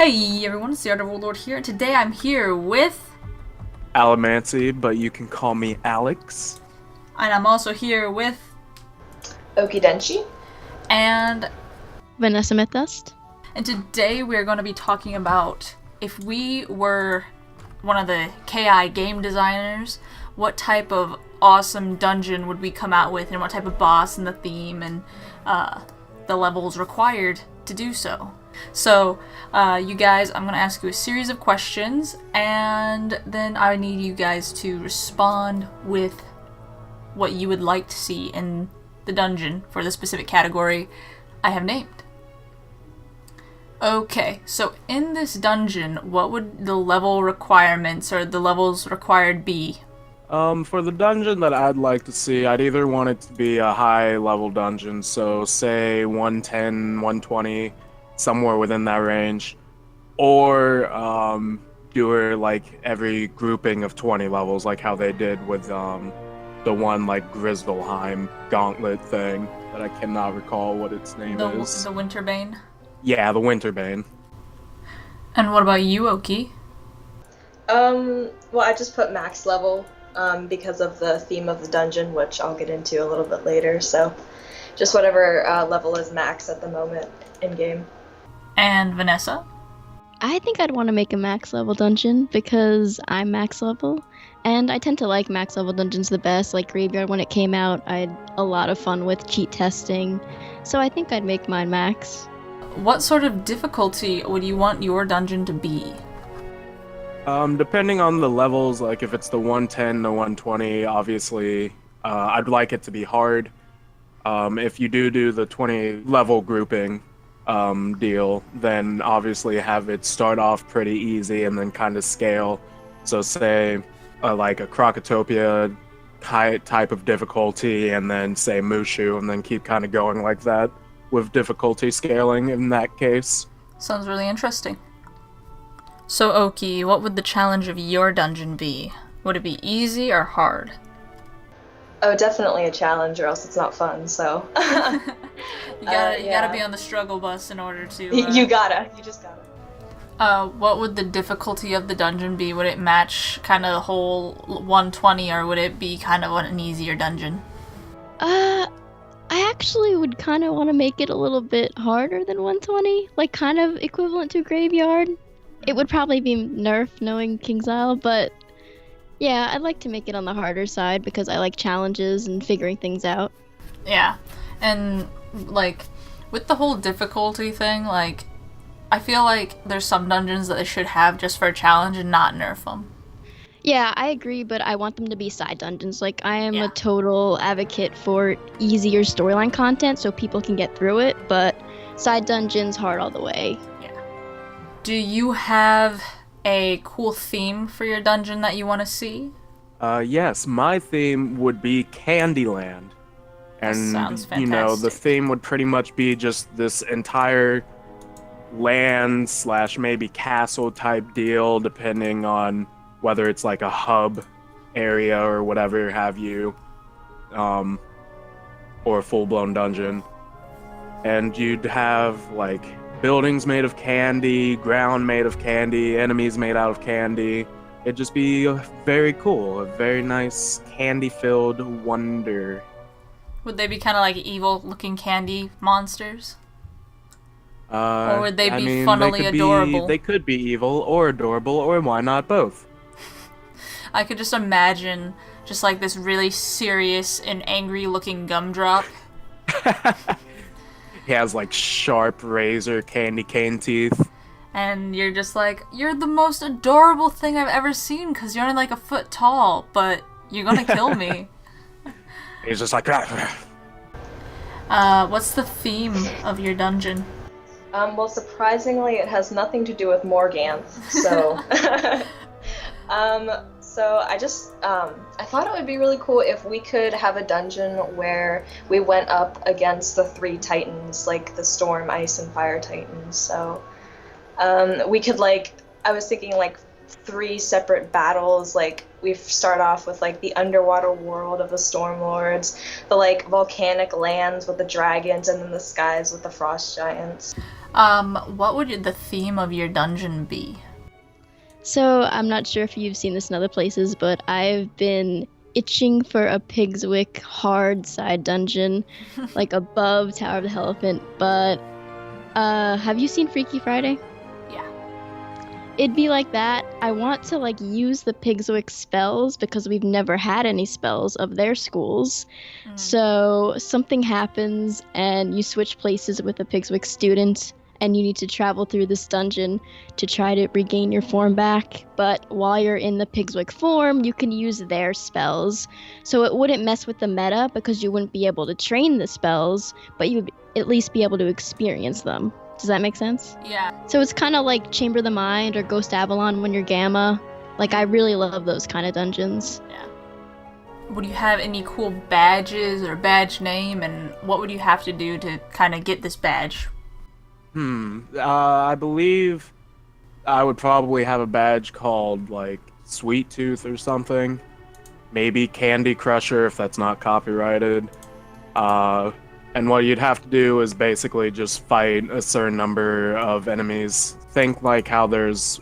Hey everyone, it's the Art of Warlord here, and today I'm here with... Alemancy, but you can call me Alex. And I'm also here with... Okidenshi. And... Vanessa MythDust. And today we're going to be talking about if we were one of the KI game designers, what type of awesome dungeon would we come out with, and what type of boss and the theme and the levels required to do so. So, you guys, I'm going to ask you a series of questions, and then I need you guys to respond with what you would like to see in the dungeon for the specific category I have named. Okay, so in this dungeon, what would the level requirements or the levels required be? For the dungeon that I'd like to see, I'd either want it to be a high level dungeon, so say 110, 120, somewhere within that range, or do it like every grouping of 20 levels, like how they did with the one like Grizzleheim gauntlet thing that I cannot recall what its name is. The Winterbane? Yeah, the Winterbane. And what about you, Oki? Well, I just put max level because of the theme of the dungeon, which I'll get into a little bit later. So just whatever level is max at the moment in game. And Vanessa? I think I'd want to make a max level dungeon because I'm max level, and I tend to like max level dungeons the best. Like Graveyard, when it came out, I had a lot of fun with cheat testing, so I think I'd make mine max. What sort of difficulty would you want your dungeon to be? Depending on the levels, like if it's the 110 to 120, obviously, I'd like it to be hard. If you do the 20 level grouping deal, then obviously have it start off pretty easy and then kind of scale. So say like a Crocotopia type of difficulty, and then say Mushu, and then keep kind of going like that with difficulty scaling in that case. Sounds really interesting. So Oki, what would the challenge of your dungeon be? Would it be easy or hard? Oh, definitely a challenge, or else it's not fun. So You gotta be on the struggle bus in order to. You just gotta. What would the difficulty of the dungeon be? Would it match kind of the whole 120, or would it be kind of an easier dungeon? I actually would kind of want to make it a little bit harder than 120, like kind of equivalent to Graveyard. It would probably be Nerf knowing King's Isle, but yeah, I'd like to make it on the harder side because I like challenges and figuring things out. Yeah, and like with the whole difficulty thing, like I feel like there's some dungeons that they should have just for a challenge and not nerf them. Yeah, I agree, but I want them to be side dungeons. Like, I am Yeah. a total advocate for easier storyline content so people can get through it, but side dungeons hard all the way. Yeah. Do you have a cool theme for your dungeon that you want to see? Yes, my theme would be Candyland. And, sounds you know, the fantastic. theme would pretty much be just this entire land / maybe castle type deal, depending on whether it's like a hub area or whatever have you, or a full-blown dungeon. And you'd have like buildings made of candy, ground made of candy, enemies made out of candy. It'd just be very cool, a very nice candy-filled wonder. Would they be kind of like evil-looking candy monsters? Or would they be funnily adorable? They could be evil or adorable, or why not both? I could just imagine just like this really serious and angry-looking gumdrop. He has like sharp razor candy cane teeth. And you're just like, you're the most adorable thing I've ever seen because you're only like a foot tall, but you're gonna kill me. He's just like, What's the theme of your dungeon? Well, surprisingly, it has nothing to do with Morganth. So, so I thought it would be really cool if we could have a dungeon where we went up against the 3 titans, like the Storm, Ice, and Fire titans. So, we could I was thinking 3 separate battles. Like we start off with the underwater world of the Storm Lords, the volcanic lands with the dragons, and then the skies with the frost giants. What would the theme of your dungeon be? So I'm not sure if you've seen this in other places, but I've been itching for a Pigswick hard side dungeon, like above Tower of the Elephant. But have you seen Freaky Friday? Yeah. It'd be like that. I want to like use the Pigswick spells because we've never had any spells of their schools. So something happens and you switch places with a Pigswick student and you need to travel through this dungeon to try to regain your form back. But while you're in the Pigswick form, you can use their spells. So it wouldn't mess with the meta because you wouldn't be able to train the spells, but you would at least be able to experience them. Does that make sense? Yeah. So it's kind of like Chamber of the Mind or Ghost Avalon when you're Gamma. Like, I really love those kind of dungeons. Yeah. Would you have any cool badges or badge name, and what would you have to do to kind of get this badge? I believe I would probably have a badge called, like, Sweet Tooth or something. Maybe Candy Crusher if that's not copyrighted. And what you'd have to do is basically just fight a certain number of enemies. Think like how there's,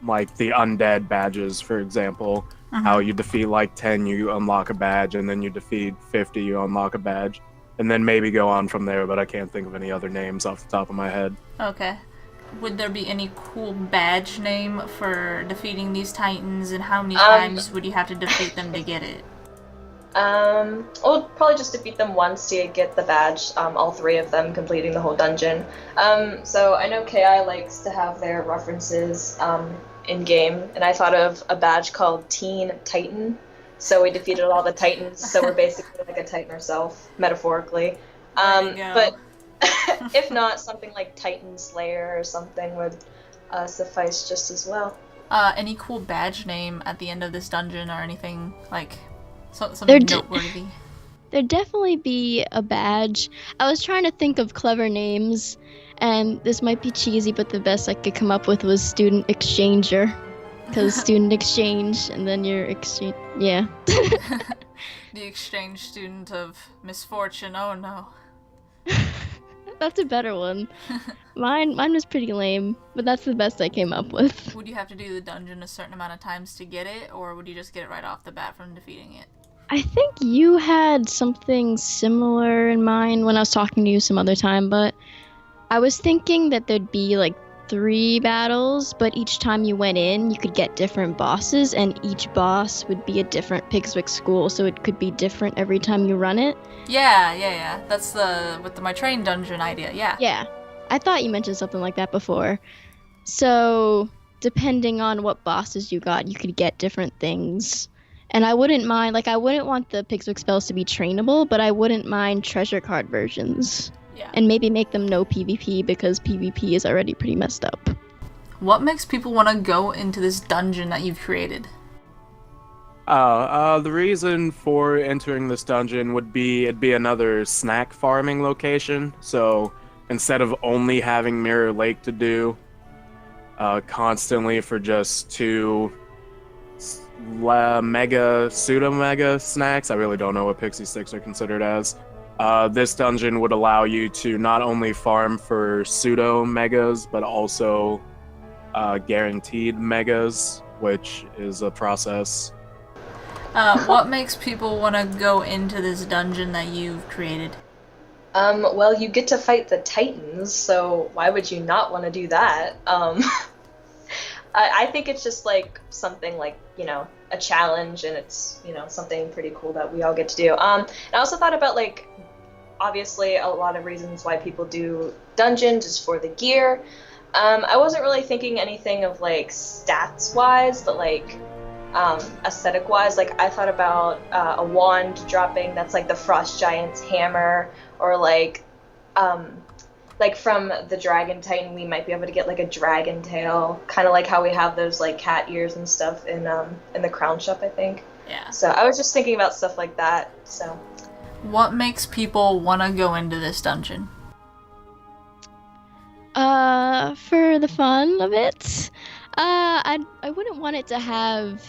like, the undead badges, for example. How you defeat, like, 10, you unlock a badge, and then you defeat 50, you unlock a badge. And then maybe go on from there, but I can't think of any other names off the top of my head. Okay. Would there be any cool badge name for defeating these titans, and how many times would you have to defeat them to get it? We'll probably just defeat them once to get the badge, all three of them completing the whole dungeon. So I know KI likes to have their references in-game, and I thought of a badge called Teen Titan. So we defeated all the titans, so we're basically like a titan ourselves, metaphorically. But if not, something like Titan Slayer or something would suffice just as well. Any cool badge name at the end of this dungeon or anything, like, something noteworthy? There'd definitely be a badge. I was trying to think of clever names, and this might be cheesy, but the best I could come up with was Student Exchanger. Because student exchange, and then you're exchange. Yeah. The exchange student of misfortune. Oh no. That's a better one. Mine was pretty lame, but that's the best I came up with. Would you have to do the dungeon a certain amount of times to get it, or would you just get it right off the bat from defeating it? I think you had something similar in mind when I was talking to you some other time, but I was thinking that there'd be like 3 battles, but each time you went in, you could get different bosses, and each boss would be a different Pigswick school, so it could be different every time you run it. Yeah. That's my train dungeon idea, yeah. Yeah. I thought you mentioned something like that before. So, depending on what bosses you got, you could get different things. And I wouldn't mind, I wouldn't want the Pigswick spells to be trainable, but I wouldn't mind treasure card versions. Yeah. And maybe make them no PvP because PvP is already pretty messed up. What makes people want to go into this dungeon that you've created? The reason for entering this dungeon would be it'd be another snack farming location. So instead of only having Mirror Lake to do constantly for just 2 mega, pseudo-mega snacks, I really don't know what Pixie Sticks are considered as. This dungeon would allow you to not only farm for pseudo megas, but also guaranteed megas, which is a process. What makes people want to go into this dungeon that you've created? Well, you get to fight the titans, so why would you not want to do that? I think it's just like something like, a challenge, and it's, something pretty cool that we all get to do. And I also thought about, obviously a lot of reasons why people do dungeons is for the gear. I wasn't really thinking anything of, stats-wise, but, aesthetic-wise. I thought about a wand dropping that's, the Frost Giant's hammer, or, from the Dragon Titan, we might be able to get a dragon tail, kind of like how we have those cat ears and stuff in the Crown Shop, I think. Yeah. So I was just thinking about stuff like that. So. What makes people want to go into this dungeon? For the fun of it, I wouldn't want it to have.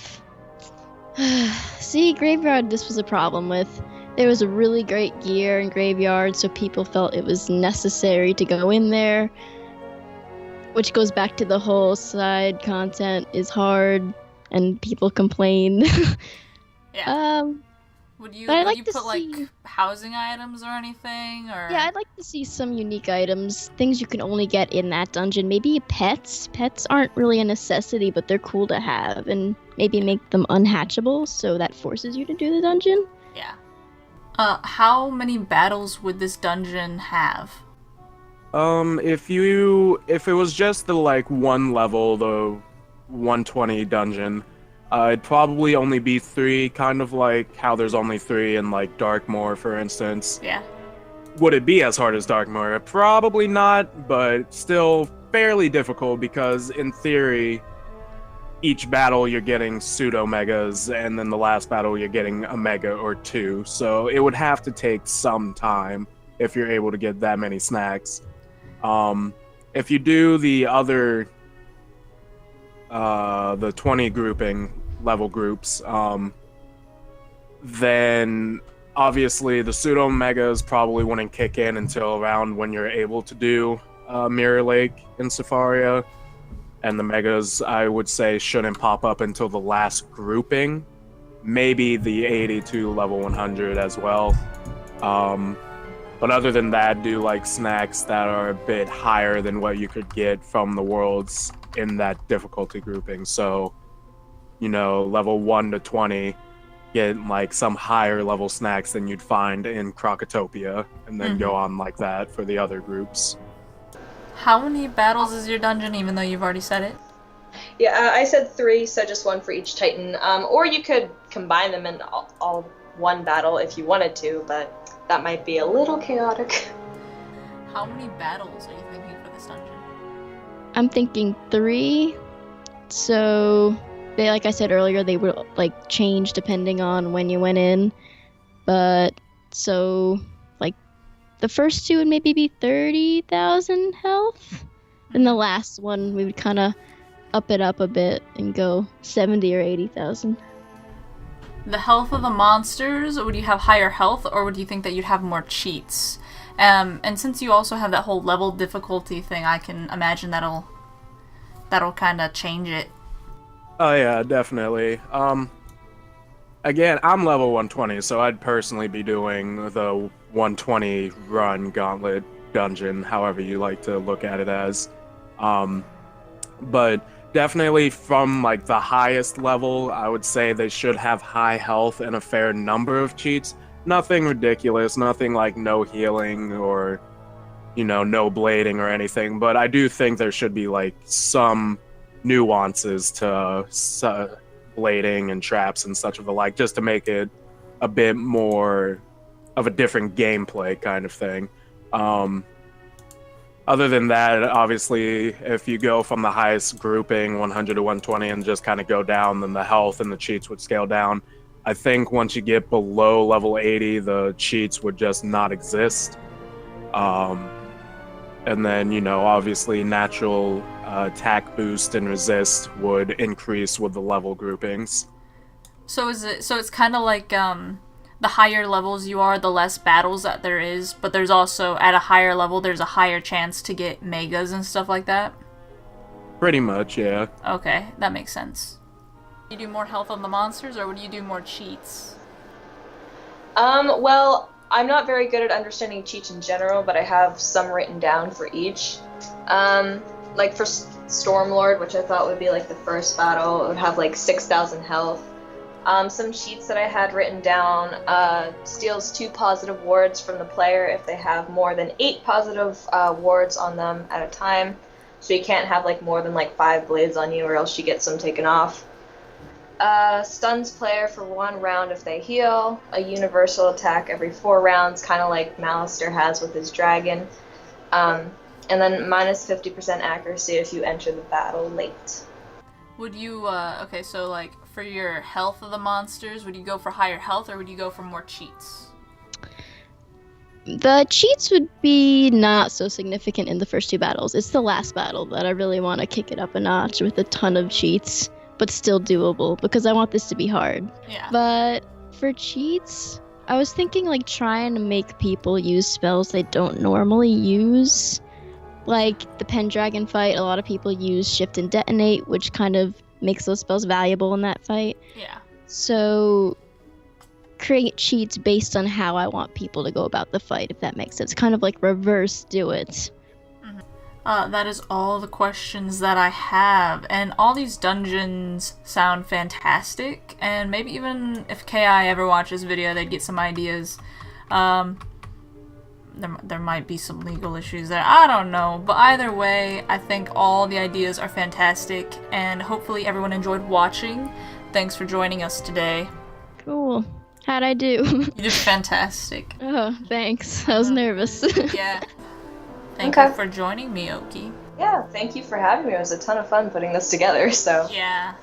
See, Graveyard. This was a problem with. There was a really great gear in Graveyard, so people felt it was necessary to go in there. which goes back to the whole side content is hard and people complain. Yeah. Um, Would you but I'd would like you to put like see. housing items or anything or Yeah, I'd like to see some unique items, things you can only get in that dungeon. Maybe pets. Pets aren't really a necessity, but they're cool to have, and maybe make them unhatchable, so that forces you to do the dungeon. Yeah. How many battles would this dungeon have? If it was just the like one level, the 120 dungeon, it'd probably only be 3, kind of like how there's only 3 in like Darkmoor, for instance. Yeah. Would it be as hard as Darkmoor? Probably not, but still fairly difficult because in theory, each battle you're getting pseudo megas, and then the last battle you're getting a mega or 2. So it would have to take some time if you're able to get that many snacks. If you do the other, the 20 grouping level groups, then obviously the pseudo megas probably wouldn't kick in until around when you're able to do Mirror Lake in Safaria, and the megas I would say shouldn't pop up until the last grouping, maybe the 80 to level 100 as well. But other than that, do like snacks that are a bit higher than what you could get from the worlds in that difficulty grouping. So, level 1 to 20, get like some higher level snacks than you'd find in Crocotopia, and then go on like that for the other groups. How many battles is your dungeon, even though you've already said it? Yeah, I said 3, so just 1 for each Titan. Or you could combine them in all one battle if you wanted to, but that might be a little chaotic. How many battles are you thinking for this dungeon? I'm thinking 3. So they, like I said earlier, they would like change depending on when you went in. But so like the first 2 would maybe be 30,000 health. And the last one we would kind of up it up a bit and go 70 or 80,000. The health of the monsters, would you have higher health, or would you think that you'd have more cheats? And since you also have that whole level difficulty thing, I can imagine that'll kind of change it. Oh yeah, definitely. Again, I'm level 120, so I'd personally be doing the 120 run gauntlet dungeon, however you like to look at it as. But definitely from like the highest level, I would say they should have high health and a fair number of cheats. Nothing ridiculous, nothing like no healing or, no blading or anything. But I do think there should be like some nuances to blading and traps and such of the like, just to make it a bit more of a different gameplay kind of thing. Other than that, obviously, if you go from the highest grouping, 100 to 120, and just kind of go down, then the health and the cheats would scale down. I think once you get below level 80, the cheats would just not exist. And then, obviously, natural attack boost and resist would increase with the level groupings. So it's kind of like the higher levels you are, the less battles that there is, but there's also, at a higher level, there's a higher chance to get megas and stuff like that? Pretty much, yeah. Okay, that makes sense. You do more health on the monsters, or would you do more cheats? Well, I'm not very good at understanding cheats in general, but I have some written down for each. Like for Stormlord, which I thought would be like the first battle, it would have like 6,000 health. Some cheats that I had written down, steals 2 positive wards from the player if they have more than 8 positive wards on them at a time. So you can't have like more than like 5 blades on you, or else you get some taken off. Stuns player for 1 round if they heal. A universal attack every 4 rounds, kind of like Malister has with his dragon. And then minus 50% accuracy if you enter the battle late. Would you, okay, so like for your health of the monsters, would you go for higher health, or would you go for more cheats? The cheats would be not so significant in the first 2 battles. It's the last battle that I really want to kick it up a notch with a ton of cheats, but still doable, because I want this to be hard. Yeah. But for cheats, I was thinking like trying to make people use spells they don't normally use. Like the Pendragon fight, a lot of people use Shift and Detonate, which kind of makes those spells valuable in that fight. Yeah. So create cheats based on how I want people to go about the fight, if that makes sense. Kind of like reverse do it. That is all the questions that I have, and all these dungeons sound fantastic, and maybe even if KI ever watches video, they'd get some ideas. There might be some legal issues there, I don't know, but either way, I think all the ideas are fantastic, and hopefully everyone enjoyed watching. Thanks for joining us today. Cool. How'd I do? You did fantastic. Oh, thanks. I was nervous. Yeah. Thank Okay. you for joining me, Oki. Yeah, thank you for having me. It was a ton of fun putting this together, so. Yeah.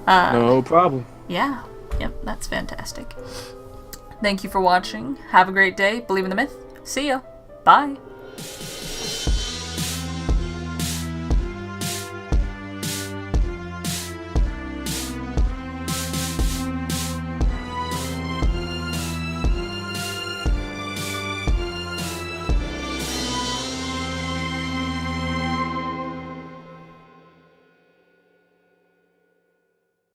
No problem. Yeah. Yep, that's fantastic. Thank you for watching. Have a great day. Believe in the myth. See ya. Bye.